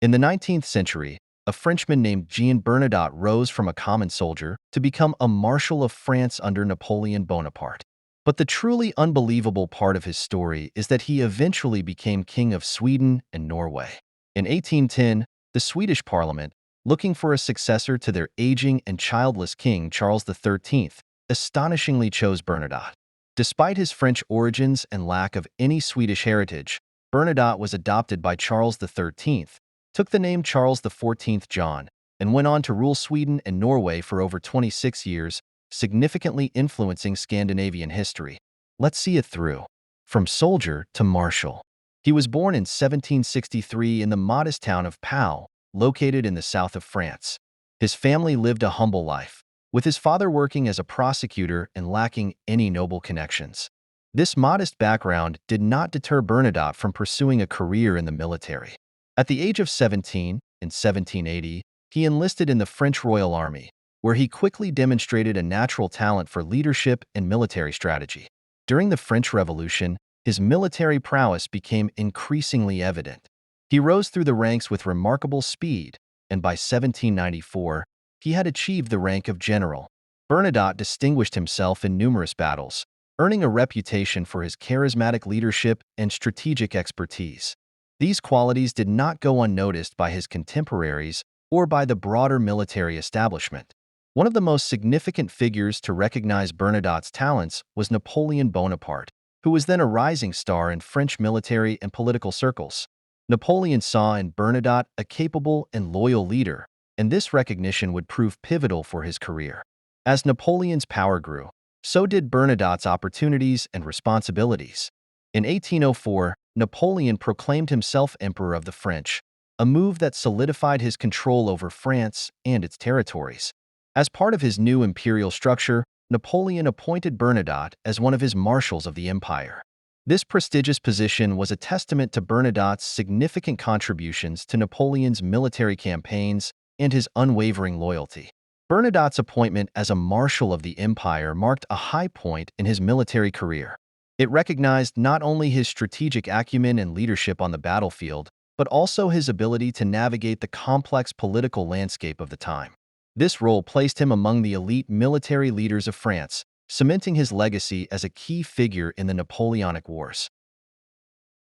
In the 19th century, a Frenchman named Jean Bernadotte rose from a common soldier to become a Marshal of France under Napoleon Bonaparte. But the truly unbelievable part of his story is that he eventually became King of Sweden and Norway. In 1810, the Swedish Parliament, looking for a successor to their aging and childless King Charles XIII, astonishingly chose Bernadotte. Despite his French origins and lack of any Swedish heritage, Bernadotte was adopted by Charles XIII, took the name Charles XIV John, and went on to rule Sweden and Norway for over 26 years, significantly influencing Scandinavian history. Let's see it through. From soldier to marshal. He was born in 1763 in the modest town of Pau, located in the south of France. His family lived a humble life, with his father working as a prosecutor and lacking any noble connections. This modest background did not deter Bernadotte from pursuing a career in the military. At the age of 17, in 1780, he enlisted in the French Royal Army, where he quickly demonstrated a natural talent for leadership and military strategy. During the French Revolution, his military prowess became increasingly evident. He rose through the ranks with remarkable speed, and by 1794, he had achieved the rank of general. Bernadotte distinguished himself in numerous battles, earning a reputation for his charismatic leadership and strategic expertise. These qualities did not go unnoticed by his contemporaries or by the broader military establishment. One of the most significant figures to recognize Bernadotte's talents was Napoleon Bonaparte, who was then a rising star in French military and political circles. Napoleon saw in Bernadotte a capable and loyal leader, and this recognition would prove pivotal for his career. As Napoleon's power grew, so did Bernadotte's opportunities and responsibilities. In 1804, Napoleon proclaimed himself Emperor of the French, a move that solidified his control over France and its territories. As part of his new imperial structure, Napoleon appointed Bernadotte as one of his marshals of the empire. This prestigious position was a testament to Bernadotte's significant contributions to Napoleon's military campaigns and his unwavering loyalty. Bernadotte's appointment as a marshal of the empire marked a high point in his military career. It recognized not only his strategic acumen and leadership on the battlefield, but also his ability to navigate the complex political landscape of the time. This role placed him among the elite military leaders of France, cementing his legacy as a key figure in the Napoleonic Wars.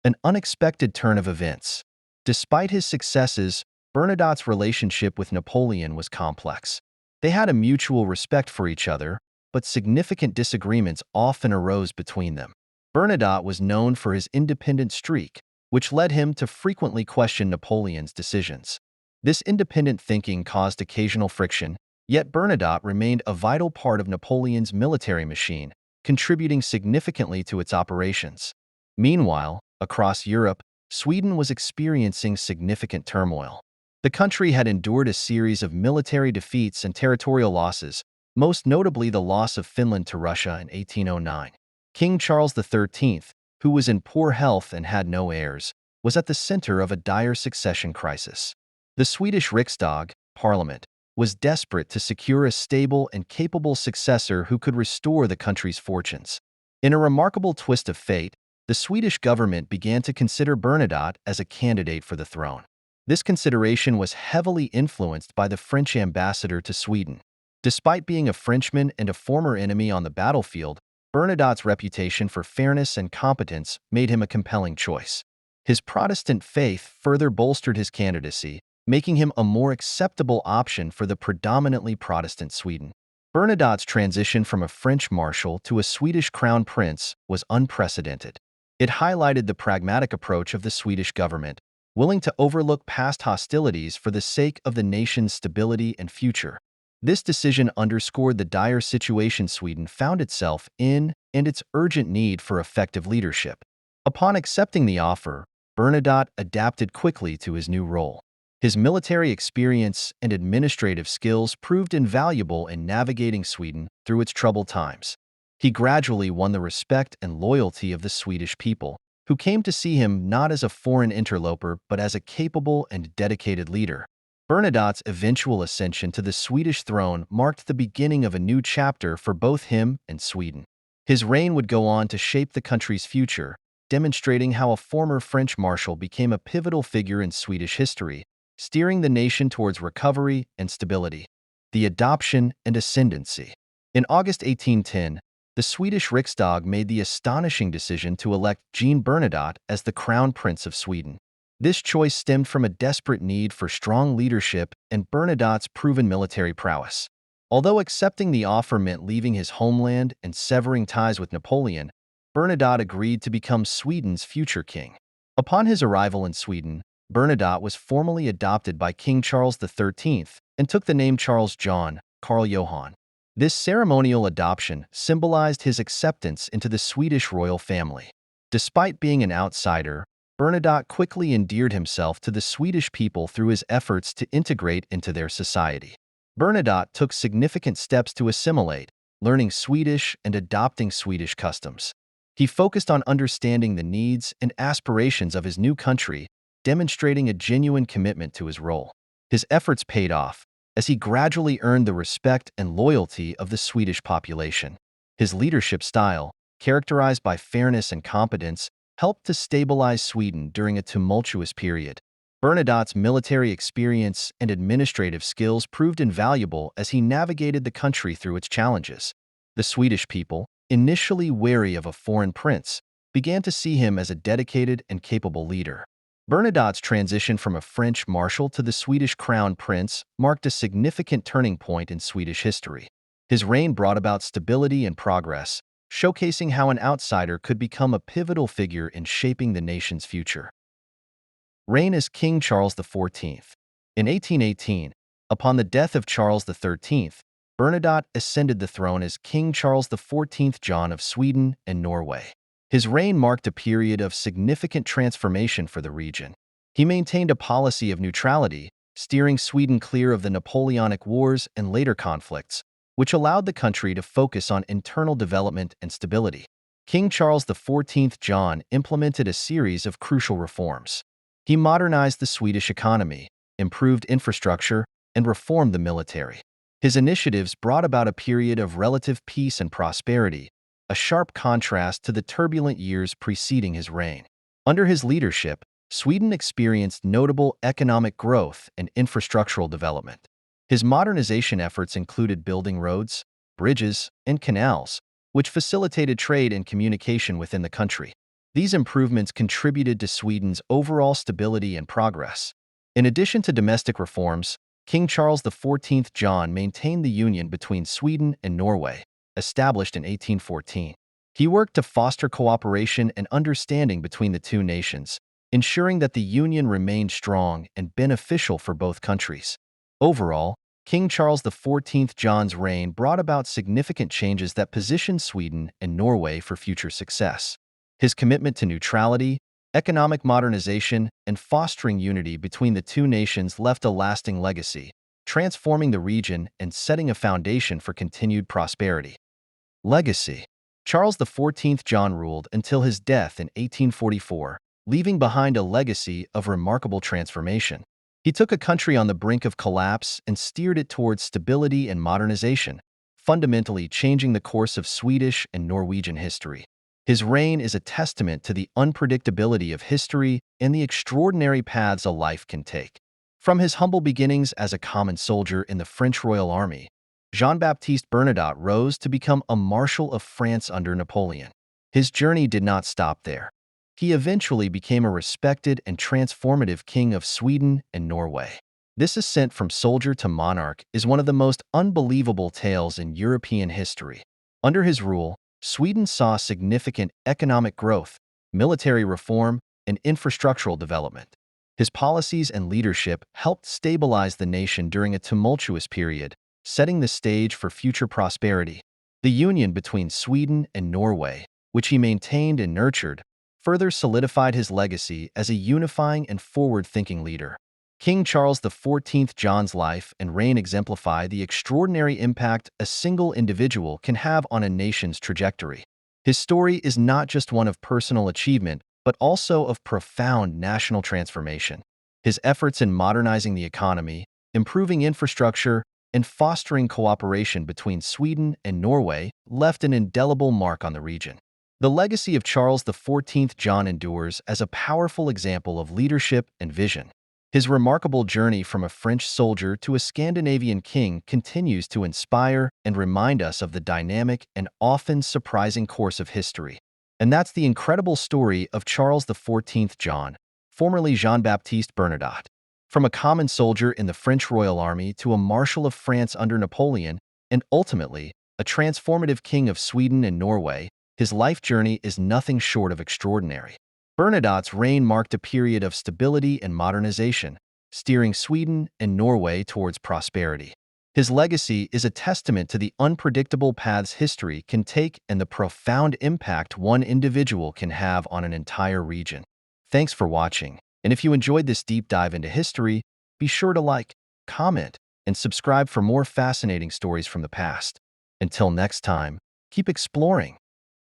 An unexpected turn of events. Despite his successes, Bernadotte's relationship with Napoleon was complex. They had a mutual respect for each other, but significant disagreements often arose between them. Bernadotte was known for his independent streak, which led him to frequently question Napoleon's decisions. This independent thinking caused occasional friction, yet Bernadotte remained a vital part of Napoleon's military machine, contributing significantly to its operations. Meanwhile, across Europe, Sweden was experiencing significant turmoil. The country had endured a series of military defeats and territorial losses, most notably the loss of Finland to Russia in 1809. King Charles XIII, who was in poor health and had no heirs, was at the center of a dire succession crisis. The Swedish Riksdag, Parliament, was desperate to secure a stable and capable successor who could restore the country's fortunes. In a remarkable twist of fate, the Swedish government began to consider Bernadotte as a candidate for the throne. This consideration was heavily influenced by the French ambassador to Sweden. Despite being a Frenchman and a former enemy on the battlefield, Bernadotte's reputation for fairness and competence made him a compelling choice. His Protestant faith further bolstered his candidacy, making him a more acceptable option for the predominantly Protestant Sweden. Bernadotte's transition from a French marshal to a Swedish crown prince was unprecedented. It highlighted the pragmatic approach of the Swedish government, willing to overlook past hostilities for the sake of the nation's stability and future. This decision underscored the dire situation Sweden found itself in and its urgent need for effective leadership. Upon accepting the offer, Bernadotte adapted quickly to his new role. His military experience and administrative skills proved invaluable in navigating Sweden through its troubled times. He gradually won the respect and loyalty of the Swedish people, who came to see him not as a foreign interloper but as a capable and dedicated leader. Bernadotte's eventual ascension to the Swedish throne marked the beginning of a new chapter for both him and Sweden. His reign would go on to shape the country's future, demonstrating how a former French marshal became a pivotal figure in Swedish history, steering the nation towards recovery and stability. The adoption and ascendancy. In August 1810, the Swedish Riksdag made the astonishing decision to elect Jean Bernadotte as the Crown Prince of Sweden. This choice stemmed from a desperate need for strong leadership and Bernadotte's proven military prowess. Although accepting the offer meant leaving his homeland and severing ties with Napoleon, Bernadotte agreed to become Sweden's future king. Upon his arrival in Sweden, Bernadotte was formally adopted by King Charles XIII and took the name Charles John, Carl Johan. This ceremonial adoption symbolized his acceptance into the Swedish royal family. Despite being an outsider, Bernadotte quickly endeared himself to the Swedish people through his efforts to integrate into their society. Bernadotte took significant steps to assimilate, learning Swedish and adopting Swedish customs. He focused on understanding the needs and aspirations of his new country, demonstrating a genuine commitment to his role. His efforts paid off, as he gradually earned the respect and loyalty of the Swedish population. His leadership style, characterized by fairness and competence, helped to stabilize Sweden during a tumultuous period. Bernadotte's military experience and administrative skills proved invaluable as he navigated the country through its challenges. The Swedish people, initially wary of a foreign prince, began to see him as a dedicated and capable leader. Bernadotte's transition from a French marshal to the Swedish crown prince marked a significant turning point in Swedish history. His reign brought about stability and progress, showcasing how an outsider could become a pivotal figure in shaping the nation's future. Reign as King Charles XIV. In 1818, upon the death of Charles XIII, Bernadotte ascended the throne as King Charles XIV John of Sweden and Norway. His reign marked a period of significant transformation for the region. He maintained a policy of neutrality, steering Sweden clear of the Napoleonic Wars and later conflicts, which allowed the country to focus on internal development and stability. King Charles XIV John implemented a series of crucial reforms. He modernized the Swedish economy, improved infrastructure, and reformed the military. His initiatives brought about a period of relative peace and prosperity, a sharp contrast to the turbulent years preceding his reign. Under his leadership, Sweden experienced notable economic growth and infrastructural development. His modernization efforts included building roads, bridges, and canals, which facilitated trade and communication within the country. These improvements contributed to Sweden's overall stability and progress. In addition to domestic reforms, King Charles XIV John maintained the union between Sweden and Norway, established in 1814. He worked to foster cooperation and understanding between the two nations, ensuring that the union remained strong and beneficial for both countries. Overall, King Charles XIV John's reign brought about significant changes that positioned Sweden and Norway for future success. His commitment to neutrality, economic modernization, and fostering unity between the two nations left a lasting legacy, transforming the region and setting a foundation for continued prosperity. Legacy. Charles XIV John ruled until his death in 1844, leaving behind a legacy of remarkable transformation. He took a country on the brink of collapse and steered it towards stability and modernization, fundamentally changing the course of Swedish and Norwegian history. His reign is a testament to the unpredictability of history and the extraordinary paths a life can take. From his humble beginnings as a common soldier in the French Royal Army, Jean-Baptiste Bernadotte rose to become a Marshal of France under Napoleon. His journey did not stop there. He eventually became a respected and transformative king of Sweden and Norway. This ascent from soldier to monarch is one of the most unbelievable tales in European history. Under his rule, Sweden saw significant economic growth, military reform, and infrastructural development. His policies and leadership helped stabilize the nation during a tumultuous period, setting the stage for future prosperity. The union between Sweden and Norway, which he maintained and nurtured, further solidified his legacy as a unifying and forward-thinking leader. King Charles XIV John's life and reign exemplify the extraordinary impact a single individual can have on a nation's trajectory. His story is not just one of personal achievement, but also of profound national transformation. His efforts in modernizing the economy, improving infrastructure, and fostering cooperation between Sweden and Norway left an indelible mark on the region. The legacy of Charles XIV John endures as a powerful example of leadership and vision. His remarkable journey from a French soldier to a Scandinavian king continues to inspire and remind us of the dynamic and often surprising course of history. And that's the incredible story of Charles XIV John, formerly Jean-Baptiste Bernadotte. From a common soldier in the French Royal Army to a Marshal of France under Napoleon, and ultimately, a transformative king of Sweden and Norway, his life journey is nothing short of extraordinary. Bernadotte's reign marked a period of stability and modernization, steering Sweden and Norway towards prosperity. His legacy is a testament to the unpredictable paths history can take and the profound impact one individual can have on an entire region. Thanks for watching, and if you enjoyed this deep dive into history, be sure to like, comment, and subscribe for more fascinating stories from the past. Until next time, keep exploring